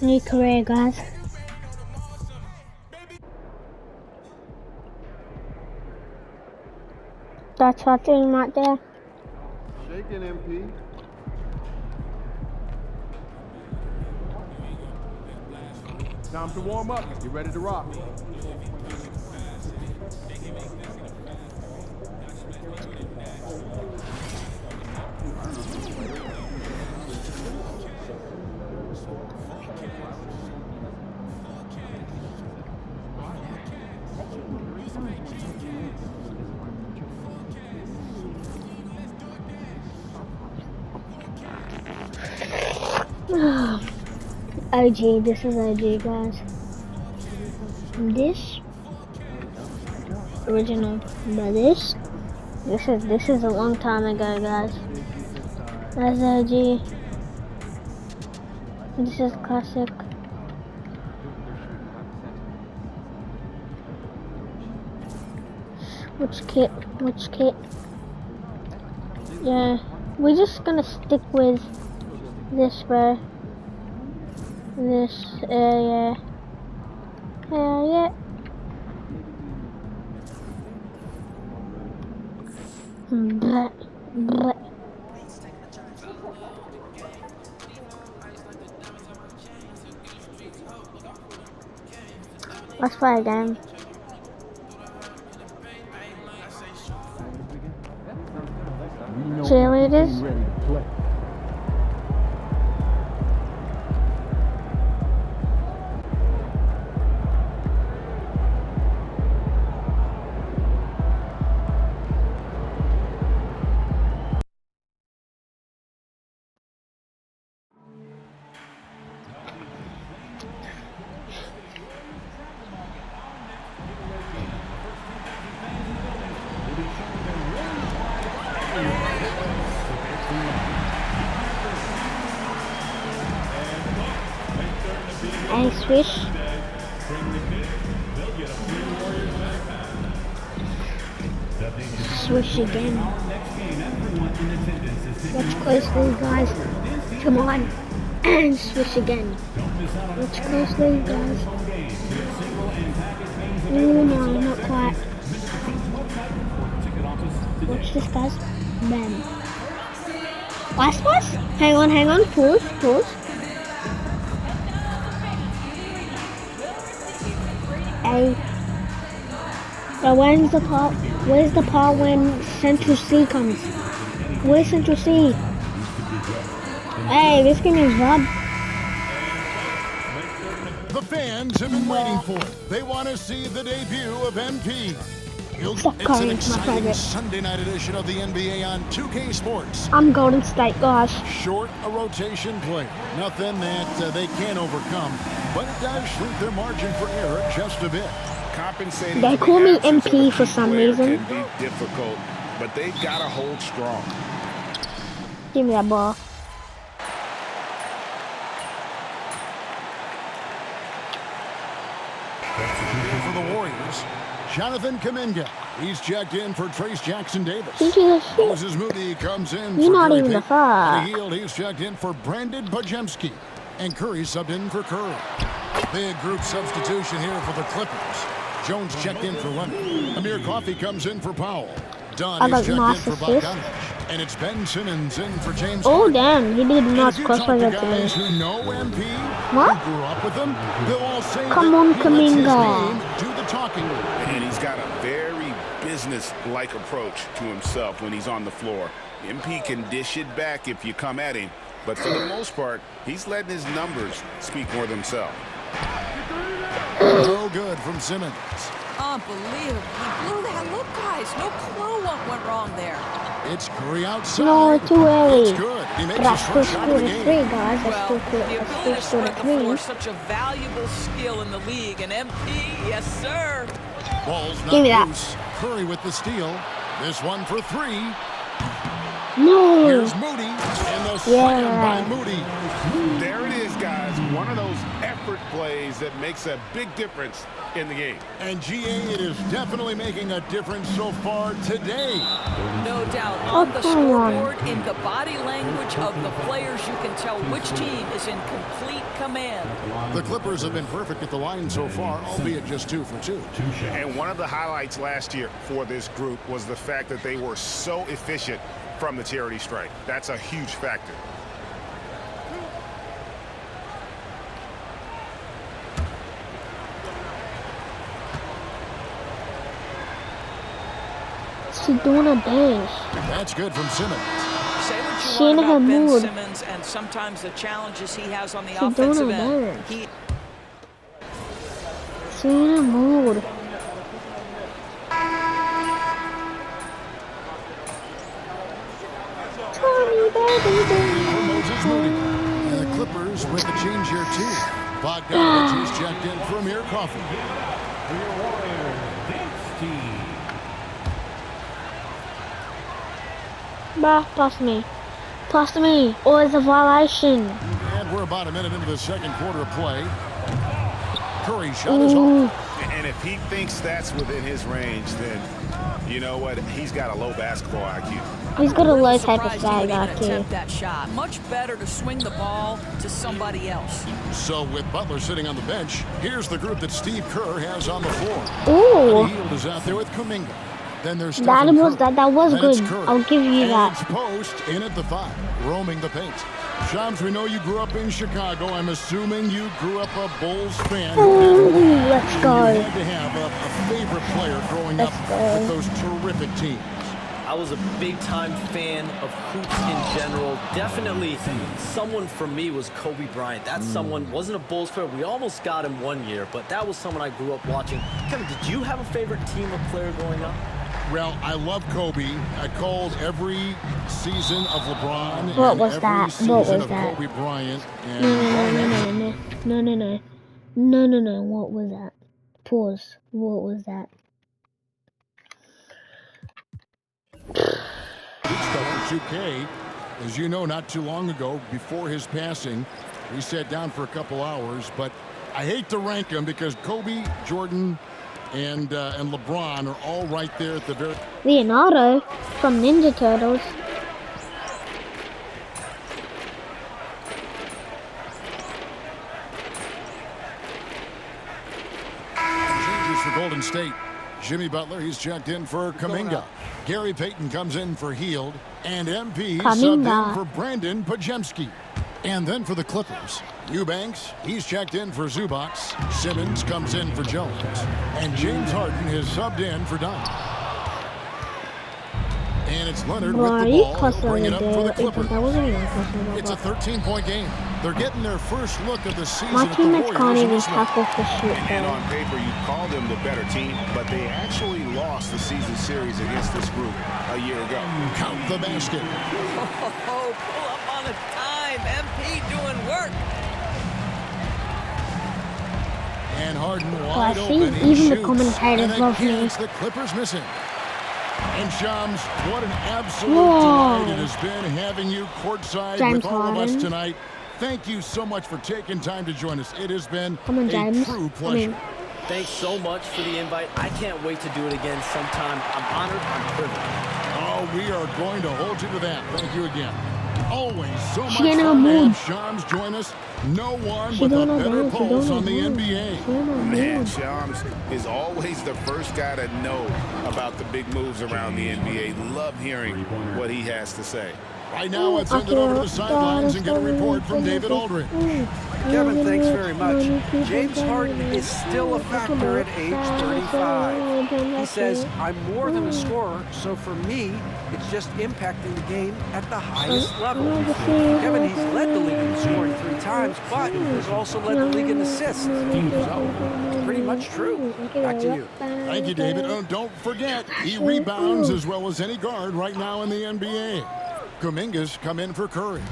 New career, guys. That's our team right there. Shaking MP. Time to warm up. You ready to rock? OG, this is OG, guys. This original, but this is a long time ago, guys. That's OG. This is classic. Which kit? Which kit? Yeah, we're just gonna stick with this, bro. This, yeah. Yeah. Bleh, bleh. Let's play again. Cheerleaders. And swish. Swish again. Watch closely, guys. Come on. And swish again. Watch closely, guys. Oh no, not quite. Watch this, guys. Bam. Last pass? Hang on. Pause. A. But where's the part when Central C comes? Where's Central C? Hey, this game is Rob. The fans have been waiting for it. They want to see the debut of MP. It's an exciting Sunday night edition of the NBA on 2K Sports. I'm Golden State, guys. Short, a rotation play. Nothing that they can't overcome, but it does shrink their margin for error just a bit. Compensating They call me MP for some reason. Can be difficult, but they've got to hold strong. Give me that ball. For the Warriors, Jonathan Kuminga. He's checked in for Trace Jackson-Davis. Moses Moody comes in You're for not Curry. even the fuck. He's checked in for Brandon Bajemski. And Curry subbed in for Curry. Big group substitution here for the Clippers. Jones checked in for Leonard. Amir Coffey comes in for Powell. Dunn is checked in for Bogdanovich. And it's Ben Simmons in for James Oh Harden. damn, he did not If you cross talk my to red to guys me. who know MP, What? who grew up with him, they'll all say Come that on, he lets his Kuminga. name do the talking. And he's got a very business-like approach to himself when he's on the floor. MP can dish it back if you come at him, but for the most part, he's letting his numbers speak for themselves. No good from Simmons. Unbelievable. He blew that. Look, guys, no clue what went wrong there. It's Curry outside. No, too early. It's good. He makes But I his still first shot of scored the a game. 3, guys. Well, the ability I to still scored spread a the floor 3. is such a valuable skill in the league. And MP, yes, sir. Ball's not Give me that. loose. Curry with the steal. This one for 3. No. Here's Moody. And the slam by Moody. There it is, guys. One of those effort plays that makes a big difference in the game. And GA, it is definitely making a difference so far today. No doubt. On the scoreboard, in the body language of the players, you can tell which team is in complete command. The Clippers have been perfect at the line so far, albeit just 2 for 2. And one of the highlights last year for this group was the fact that they were so efficient from the charity stripe. That's a huge factor. She's doing a dance. That's good from Simmons. Say what She you in want her about Ben mood. Simmons and sometimes the challenges he has on the She doing offensive a end. dance. He She's in a mood. Tommy, baby, For Moses Moody. And the Clippers with a change here, too. Bogdanovich is checked in for Amir Coffey. Bruh, pass me. Pass me. Or it's a violation. And we're about a minute into the second quarter of play. Curry shot is off. And if he thinks that's within his range, then you know what? He's got a low basketball IQ. He's got a really low type of surprised he bag would even out attempt that shot. Much better to swing the ball to somebody else. So with Butler sitting on the bench, here's the group that Steve Kerr has on the floor. Ooh. Hield is out there with Kuminga. Then there's That Stephen was Curry. that was Then it's good. Curry. I'll give you And that. it's Post in at the 5, roaming the paint. Shams, we know you grew up in Chicago. I'm assuming you grew up a Bulls fan. Ooh, let's You go. had to have a favorite player growing up Let's go. with those terrific teams. I was a big-time fan of hoops in general. Definitely someone for me was Kobe Bryant. That someone wasn't a Bulls player. We almost got him one year, but that was someone I grew up watching. Kevin, did you have a favorite team or player growing up? Well, I love Kobe. I called every season of LeBron What and was every that? season What was of that? Kobe Bryant. And No. What was that? Pause. What was that? Good stuff for 2K. As you know, not too long ago, before his passing, we sat down for a couple hours, but I hate to rank them because Kobe, Jordan, and LeBron are all right there at the very... Leonardo from Ninja Turtles. Changes for Golden State. Jimmy Butler, he's checked in for Kuminga. Gary Payton comes in for Hield. And MP subbed Kuminga. in for Brandon Pajemski. And then for the Clippers, Eubanks, he's checked in for Zubac. Simmons comes in for Jones. And James Harden has subbed in for Dunn. And it's Leonard with Why the are you ball. He'll cussing bring it over up for the there? Clippers. That wasn't even cussing over. It's a 13-point game. They're getting their first look of the season My at the teammates can't Warriors in even this one. tackle for shit, And though. on paper, you call them the better team, but they actually lost the season series against this group a year ago. Count the basket. Oh, pull up on a dime. MP doing work. And Harden I wide see open. He even the shoots. commentators And love again, me. it's the Clippers missing. And Shams, what an absolute Whoa. delight it has been having you courtside James with all of us Harden. tonight. Thank you so much for taking time to join us. It has been Come on, a James. true pleasure. Thanks so much for the invite. I can't wait to do it again sometime. I'm honored. I'm privileged. Oh, we are going to hold you to that. Thank you again. Always so much She in her fun to mood. have Shams join us. No one She with a don't know better that. She pulse don't on the know that. NBA. She don't know Man, that. Shams is always the first guy to know about the big moves around the NBA. Love hearing what he has to say. Right now, let's send it over to the sidelines and get a report from David Aldridge. Kevin, thanks very much. James Harden is still a factor at age 35. He says, I'm more than a scorer, so for me, it's just impacting the game at the highest level. Kevin, he's led the league in scoring 3 times, but he's also led the league in assists. So, it's pretty much true. Back to you. Thank you, David. Oh, don't forget, he rebounds as well as any guard right now in the NBA. Kuminga's come in for Curry.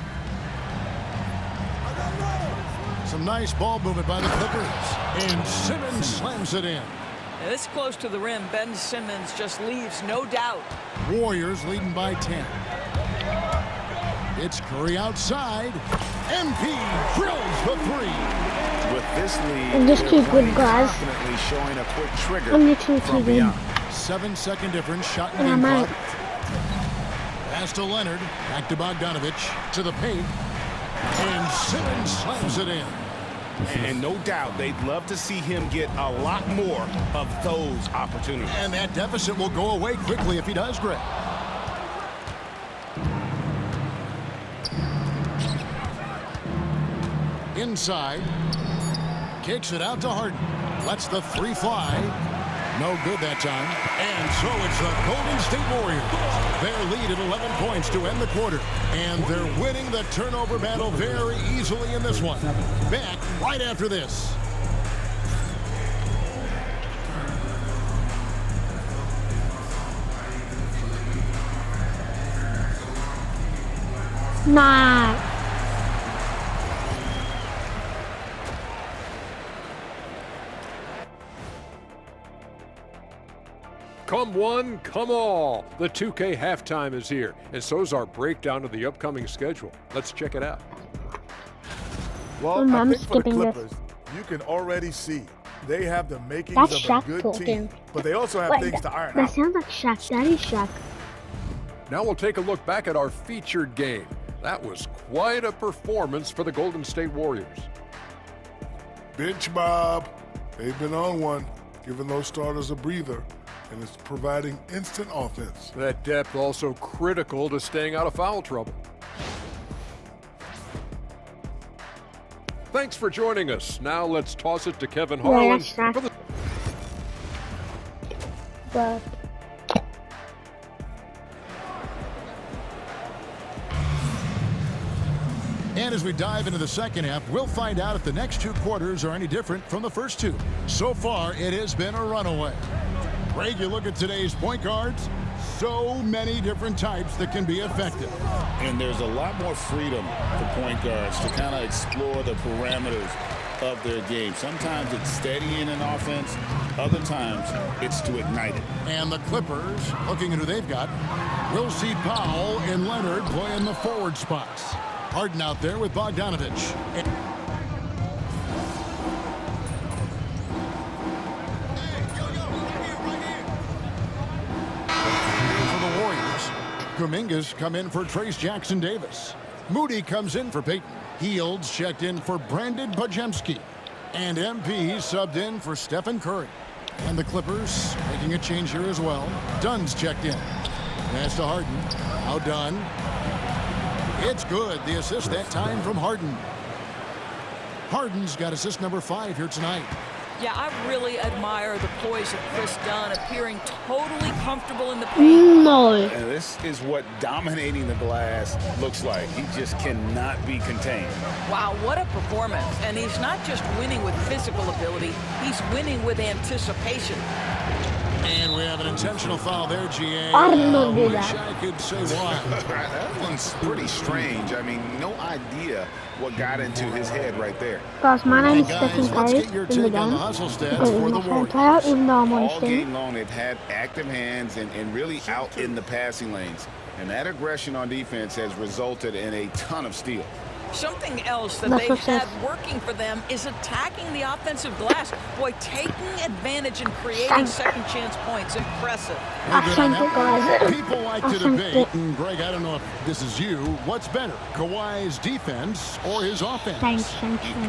Some nice ball movement by the Clippers. And Simmons slams it in. Now, this close to the rim, Ben Simmons just leaves no doubt. Warriors leading by 10. It's Curry outside. MP drills the 3. With this lead, I'm just they're too good, playing guys. confidently, showing a quick trigger I'm literally from too good. beyond. 7-second difference, shot And and game I'm clock. Pass to Leonard, back to Bogdanovich, to the paint. And Simmons slams it in. And no doubt, they'd love to see him get a lot more of those opportunities. And that deficit will go away quickly if he does, Greg. Inside. Kicks it out to Harden. Lets the three fly. No good that time. And so it's the Golden State Warriors. Their lead at 11 points to end the quarter. And they're winning the turnover battle very easily in this one. Back right after this. Nah. Come one, come all. The 2K halftime is here, and so's our breakdown of the upcoming schedule. Let's check it out. Well, I'm I think for the skipping this. Clippers, you can already see they have the makings That's of Shaq a good talking. team, but they also have Wait, things to iron that out. sounds like Shaq. That is Shaq. Now we'll take a look back at our featured game. That was quite a performance for the Golden State Warriors. Bench Bob. They've been on one, giving those starters a breather, and it's providing instant offense. That depth also critical to staying out of foul trouble. Thanks for joining us. Now let's toss it to Kevin Yeah, Harlan. that's Shaq. for the But And as we dive into the second half, we'll find out if the next two quarters are any different from the first two. So far, it has been a runaway. Greg, you look at today's point guards, so many different types that can be effective. And there's a lot more freedom for point guards to kind of explore the parameters of their game. Sometimes it's steadying an offense. Other times it's to ignite it. And the Clippers, looking at who they've got, we'll see Powell and Leonard playing the forward spots. Harden out there with Bogdanovich. For the Warriors, Kuminga's come in for Trace Jackson Davis. Moody comes in for Peyton. Heald's checked in for Brandon Bajemski. And MP subbed in for Stephen Curry. And the Clippers making a change here as well. Dunn's checked in. Pass to Harden. Now Dunn. It's good. The assist that time from Harden. Harden's got assist number 5 here tonight. Yeah, I really admire the poise of Chris Dunn, appearing totally comfortable in the paint. no. And this is what dominating the glass looks like. He just cannot be contained. Wow, what a performance. And he's not just winning with physical ability, he's winning with anticipation. And we have an intentional foul there, GA. I didn't know do wish that. I could say why. That one's pretty strange. I mean, no idea what got into his head right there. Guys, my name And is Stephen guys, let's Curry get your in the take on game. the hustle stats Because for I'm the a fan Warriors. player, even though I'm on All his team. game long, they've had active hands and really out in the passing lanes. And that aggression on defense has resulted in a ton of steals. Something else that That's they've what says- had working for them is attacking the offensive glass. Boy, taking advantage and creating Thank- second chance points. Impressive. Well, good on Thank you, that. guys. People like I to thank debate, you. and Greg, I don't know if this is you. What's better, Kawhi's defense or his offense? Thanks.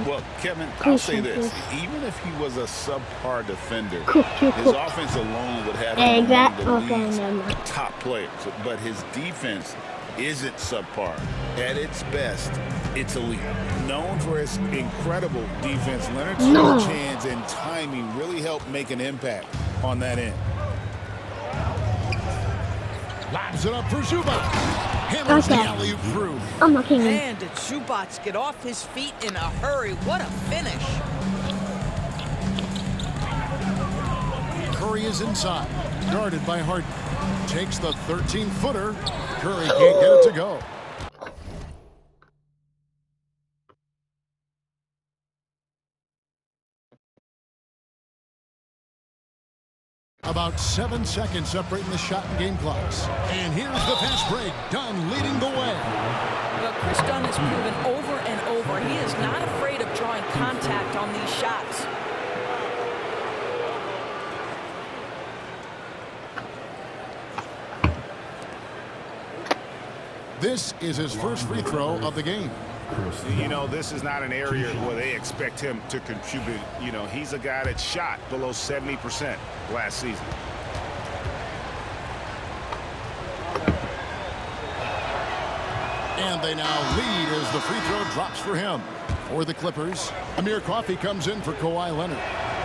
Well, Kevin, I'll say Appreciate this. this. Even if he was a subpar defender, Cook, cook, his cook. offense alone would have him Exact- among the okay, league's never mind. top players. But his defense isn't subpar. At its best, it's elite. Known for his incredible defense, Leonard's No. switch hands and timing really helped make an impact on that end. Lobs it up for Zubac. Hammers the Okay. alley-oop through. I'm not kidding. Man, did Zubac get off his feet in a hurry. What a finish. Curry is inside, guarded by Harden. Takes the 13-footer. Curry can't get it to go. About 7 seconds separating the shot and game clocks. And here's the fast break. Dunn leading the way. Well, Chris Dunn has proven over and over he is not afraid of drawing contact on these shots. This is his first free throw of the game. You know, this is not an area where they expect him to contribute. You know, he's a guy that shot below 70% last season. And they now lead as the free throw drops for him. For the Clippers, Amir Coffey comes in for Kawhi Leonard.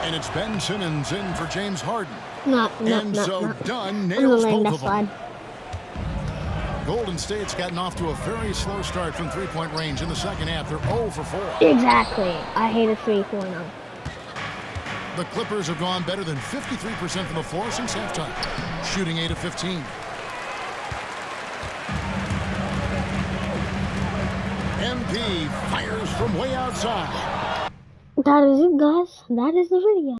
And it's Ben Simmons in for James Harden. Dunn nails both of them. Golden State's gotten off to a very slow start from three-point range in the second half. They're 0 for 4. Exactly. I hate a 3-4 now. The Clippers have gone better than 53% from the floor since halftime, shooting 8 of 15. MP fires from way outside. That is it, guys. That is the video.